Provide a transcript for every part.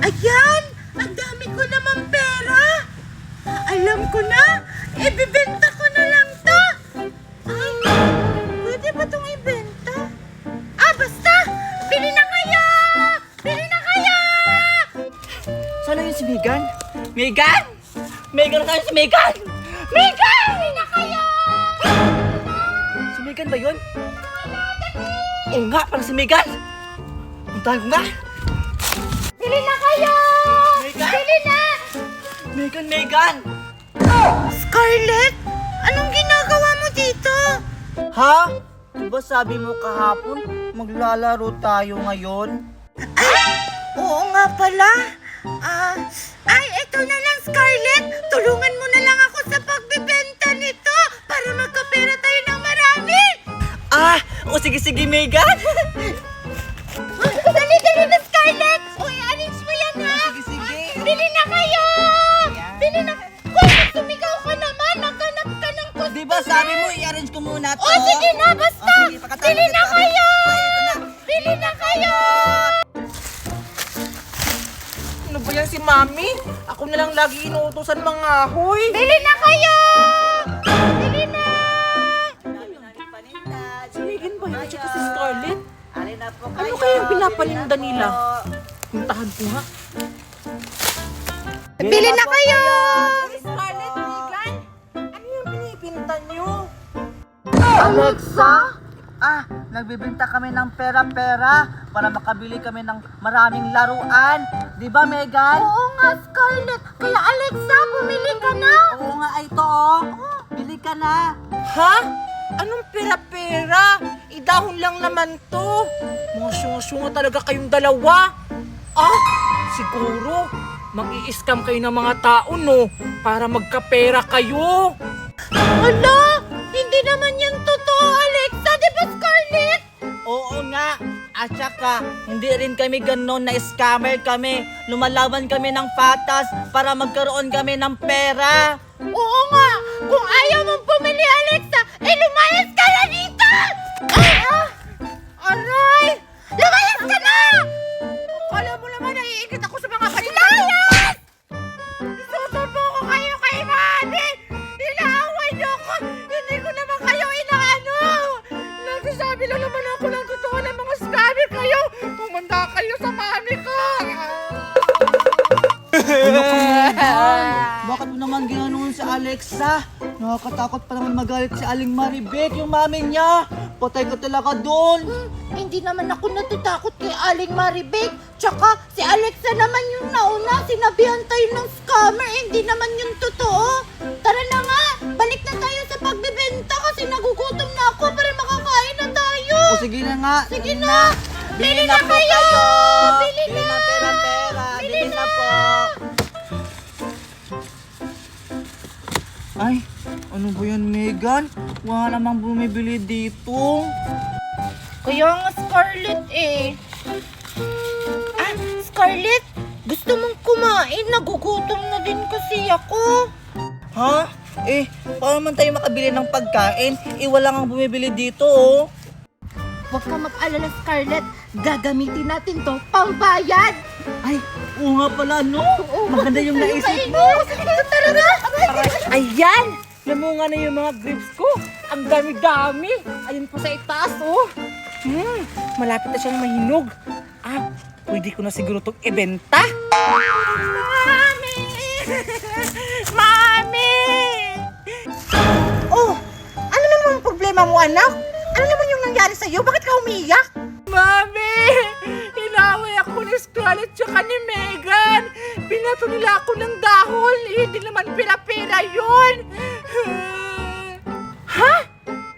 Ayan! Ang dami ko naman pera! Alam ko na! Ibibenta ko na lang to! Ay, pwede ba itong ibenta? Basta! Bili na kayo! Bili na kayo! Sana yun si Megan? Megan! Megan na tayo si Megan! Megan! Bili na kayo! Si Megan ba yun? Oo nga, parang si Megan! Puntahan ko nga! Bili na kayo! Megan! Bili na! Megan, Megan! Scarlett! Anong ginagawa mo dito? Ha? Diba sabi mo kahapon, maglalaro tayo ngayon? Oo nga pala. Eto na lang, Scarlett. Tulungan mo na lang ako sa pagbibenta nito para magkapera tayo ng marami. Sige, Megan! Dali na, Scarlett. I-arrange mo yan, ha? Sige. Bili na kayo! Bili na. Kung sumigaw ka naman, naghanap ka ng costume. Diba sabi mo, i-arrange ko muna to? Sige na, basta. Sige, pakatapos Bili na ito. kayo! Ito na. Bili na kayo! Ano ba yan si Mami? Ako na lang lagi inuutosan mga ahoy. Bili na kayo! Bili na! Si Megan ba yun? At saka si Scarlett? Ano Ano kaya yung pinapaninda nila? Puntahan ko nga. Bili na kayo! Scarlett, Megan? Ano yung pinipinta nyo? Alexa? Nagbibenta kami ng pera-pera para makabili kami ng maraming laruan. Di ba, Megan? Oo nga, Scarlett. Kaya Alexa, bumili ka na. Oo nga, ito oh. Bili ka na. Ha? Anong pera-pera? Idahon lang naman to. Mga syunga-syunga talaga kayong dalawa. Siguro, mag-i-scam kayo ng mga tao, no? Para magkapera kayo. Hala, hindi naman yan totoo, Alexa. Di ba, Scarlett? Oo nga. At saka, hindi rin kami ganon na scammer kami. Lumalaban kami ng patas para magkaroon kami ng pera. Oo nga. Kung ayaw mong bumili, Alexa, lumayas ka na dito! Aray! Lumayas ka na! Akala mo naman naiingit ako sa mga kanila. Lumayas! Susubo ko kayo kay Mami! Inaaway niyo ako! Hindi ko naman kayo inaano! Nagsasabi lang naman ako ng totoo ng mga scammer kayo. Pumanda kayo sa mami ko. Ano ka, Megan? Bakit mo naman ginanon si Alexa? Nakakatakot pa naman magalit si Aling Maribek, yung mami niya. Patay ka talaga doon. Hindi naman ako natatakot kay Aling Maribek. Tsaka si Alexa naman yung nauna. Sinabihan tayo ng scammer. Hindi naman yung totoo. Tara na nga. Balik na tayo sa pagbibenta kasi nagugutom na ako para makakain na tayo. O sige na nga. Sige na. Bili na po kayo. Bili Bili na pera-pera. Bili na po. Ay, ano ba yan, Megan? Wala namang bumibili dito. Kaya nga, Scarlett Scarlett, gusto mong kumain? Nagugutom na din kasi ako. Ha? Paano man tayo makabili ng pagkain? Wala nga bumibili dito, oh. Huwag ka mag-alala, Scarlett. Gagamitin natin to pambayad. Ay, oo nga pala, no? Maganda yung naisip mo. Tara na. Ayan! Namunga na yung mga grapes ko. Ang dami-dami. Ayun po sa itaas, oh. Malapit na siyang mahinog. Pwede ko na siguro itong ibenta. Mami! Mami! Oh! Ano naman ang problema mo, anak? Ano naman yung nangyari sa'yo? Bakit ka umiyak? Mami! Inaway ako ni Scarlett tsaka ni Megan. Binato nila ako ng dahon. Hindi naman pera-pera yun. Ha?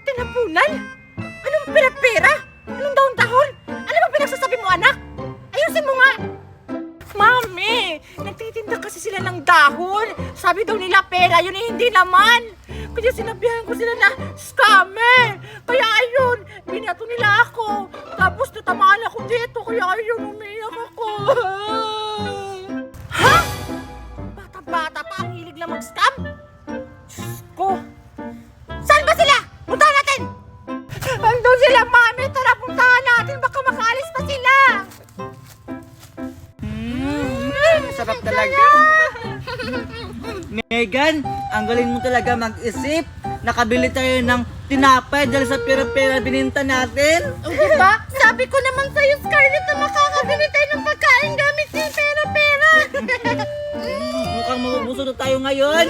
Tinapunan? Anong pera-pera? Anong dahon-dahon? Ano bang pinagsasabi mo, anak? Ayusin mo nga. Mami, nagtitinda kasi sila ng dahon. Sabi daw nila pera, yun hindi naman. Kaya sinabihan ko sila na scammer. Kaya ayun, binato nila ako. Tapos natamaan ako dito, kaya ayun, umiyak ako. Ha? Bata-bata pa, ang hilig lang mag-scam? Diyos ko. Saan ba sila? Puntahan natin! Andun sila, Mami. Tara, puntahan natin. Baka makaalis pa sila. sarap talaga. Megan, ang galing mo talaga mag-isip. Nakabili tayo ng tinapay dahil sa pera-pera bininta natin. O diba? Sabi ko naman sa'yo, Scarlett, na makakabili tayo ng pagkain gamit yung pera-pera. Mukhang mabubusog na tayo ngayon.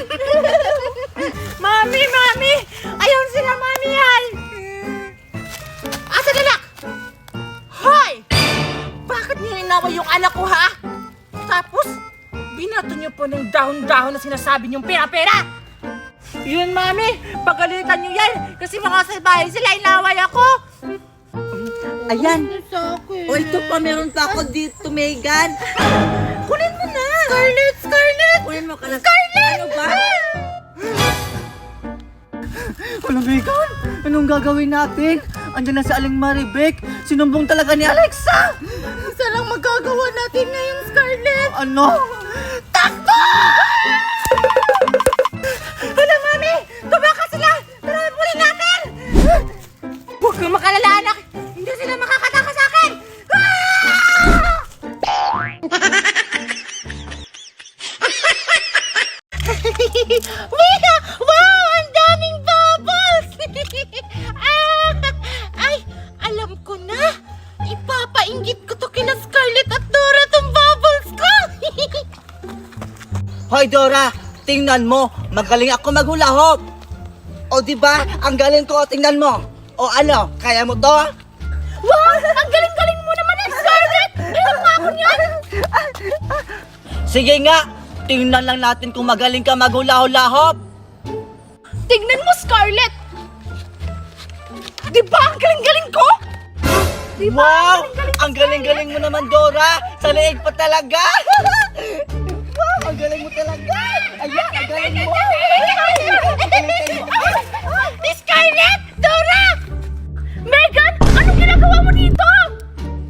Mami! Ayun sila, Mami yan! Asa nila? Hoy! Bakit niyo inaway yung anak ko, ha? Tapos, binato niyo po ng dahon-dahon na sinasabi niyong pera-pera! Yun, Mami! Pagalitan niyo yan! Kasi mga salbahe sila, inaway ako! Ayan. Sa akin. O ito pa, meron pa ako dito, Megan. Kunin mo na! Scarlett! Kunin mo ka na. Scarlett! Ano ba? Wala, Megan. Anong gagawin natin? Andiyan na si Aling Maribek. Sinumbong talaga ni Alexa. Isa lang magagawa natin ngayon, Scarlett. Ano? Takbo! Hala, Mami! Tumaka sila! Tara, pulin natin! Huwag kang makalala, anak! Hindi sila makakataka sa akin! Mia! Wow! Ang daming bubbles! Ay, alam ko na. Ipapainggit ko to kina Scarlett at Dora tong bubbles ko. Hoy, Dora. Tingnan mo. Magaling ako maghula-hop. O, diba? Ang galing ko. Tingnan mo. O, ano? Kaya mo to? Wow! Ang galing-galing mo naman eh, Scarlett! Meron pa ako niyan! Sige nga. Tingnan lang natin kung magaling ka maghula-hula-hop. Tignan mo, Scarlett! Di ba? Ang galing-galing ko! Wow! Ang galing-galing mo naman, Dora! Sa leeg pa talaga! Wow! Ang galing mo talaga! Ayan! Ang galing mo! Scarlett! Dora! Megan! Anong ginagawa mo dito?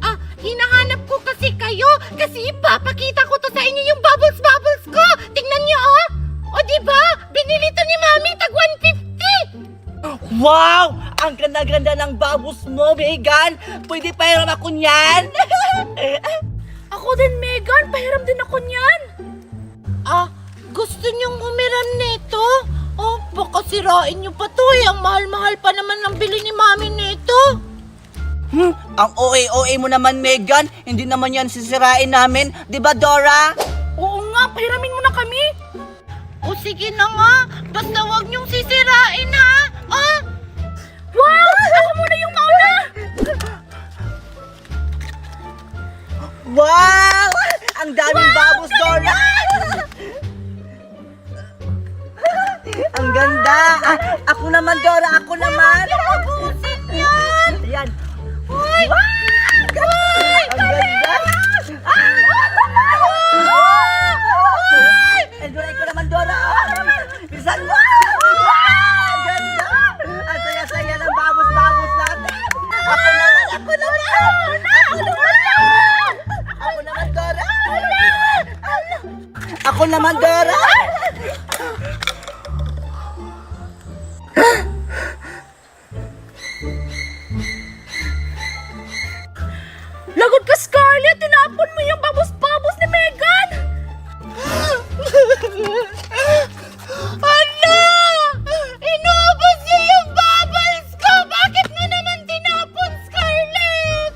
Ah, hinahanap ko kasi kayo kasi ipapakita ko to sa inyo yung bubbles ko! Tingnan niyo, oh! O, diba? Binili to ni Mami, tag 150! Wow! Ang ganda-ganda ng babos mo, Megan! Pwede pahiram ako niyan? Ako din, Megan. Pahiram din ako niyan. Ah, gusto niyong umiram nito? Oh, baka sirain niyo pa to eh. Ang mahal-mahal pa naman ng bili ni Mami nito. Ang OA mo naman, Megan. Hindi naman yan sisirain namin. Di ba, Dora? Oo nga, pahiramin mo na kami! O sige na nga. Basta wag niyong sisirain ha. Ah! Wow! Ako muna yung mauna! Wow! Ang daming babos, Dora! Ang ganda! Ah, ako naman, Dora! Ako naman! Abusin yan! Ayan! Hoy! Ang ganda! Eh, Dora, ikaw naman, Dora! Bisan mo! Ang ganda! Ang saya-saya ng babos-babos natin! Ako naman! Ako naman! Ako naman, Dora! Ako naman, Dora! Lagot ka, Scarlett! Tinapon mo yung babos-babos ni Megan! Ano? Inubos niyo yung bubbles ko! Bakit mo naman tinapon, Scarlett?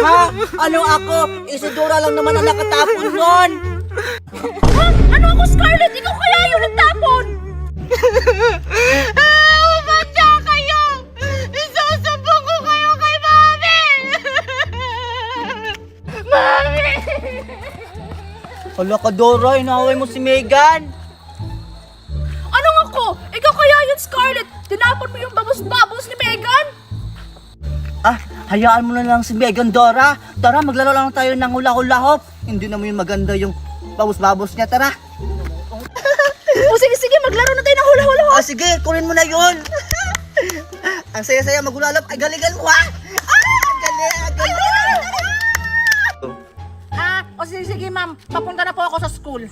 Ha? Ano ako? Isidora lang naman ang nakatapon nun! Ha? Ano ako, Scarlett? Ikaw kaya yung nagtapon! Umadya kayo! Isasabong ko kayo kay Mami! Mami! Hala ka, Dora, inaway mo si Megan. Anong ako? Ikaw kaya yun, Scarlett? Tinapon mo yung babos-babos ni Megan? Ah, hayaan mo na lang si Megan, Dora. Tara, maglaro lang tayo ng hula-hula-hop. Hindi naman yung maganda yung babos-babos niya, tara. O sige, maglaro na tayo ng hula-hula. Ah, sige, kunin mo na yun. Ang saya-saya maghulalap. Ay, galingan mo, ha? Ang galing. O sige, ma'am. Papunta na po ako sa school.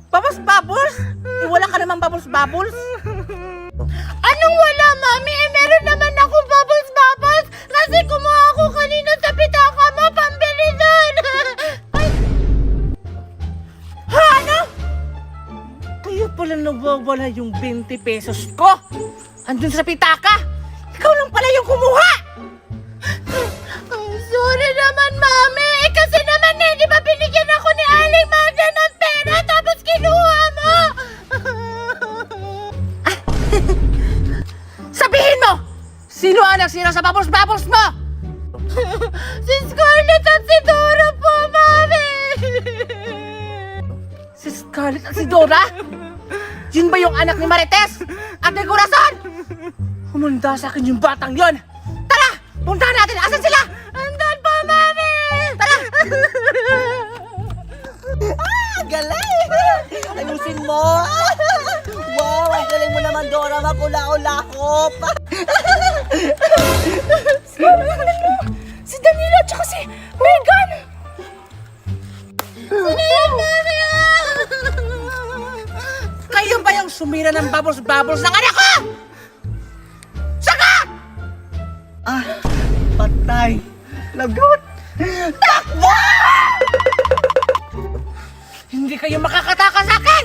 Bubbles Bubbles? Wala ka namang Bubbles Bubbles? Anong wala, Mami? Eh, meron naman ako bubbles kasi kumuha ako kanina sa pitaka mo, pambili doon. Ay, Ha, ano? Kaya pala nawawala yung 20 pesos ko. Andun sa pitaka. Ikaw lang pala yung kumuha. sorry naman, Mami. Eh, kasi naman di ba binigyan ako ni Aling Magda ng pera tapos kinuha mo? Sabihin mo! Sino ang nagsira sa Bubbles Bubbles mo? Si Scarlett at si Dora po, Mami. Si Scarlett at si Dora? Yun ba yung anak ni Marites? At ni Corazon? Humanda sa akin yung batang yon. Tara! Puntahan natin! Asan sila? Andun po, Mami. Tara! Galing! Ayusin mo! Wow, ang galing mo naman, Dora. Makula-ulakop! Si Danilo at saka si Megan! Sino yan, Mami? Kayo ba yung sumira ng Bubbles Bubbles ng anak ko? Sagot! Ah, patay. Lagot! Hindi kayo makakataka sa akin!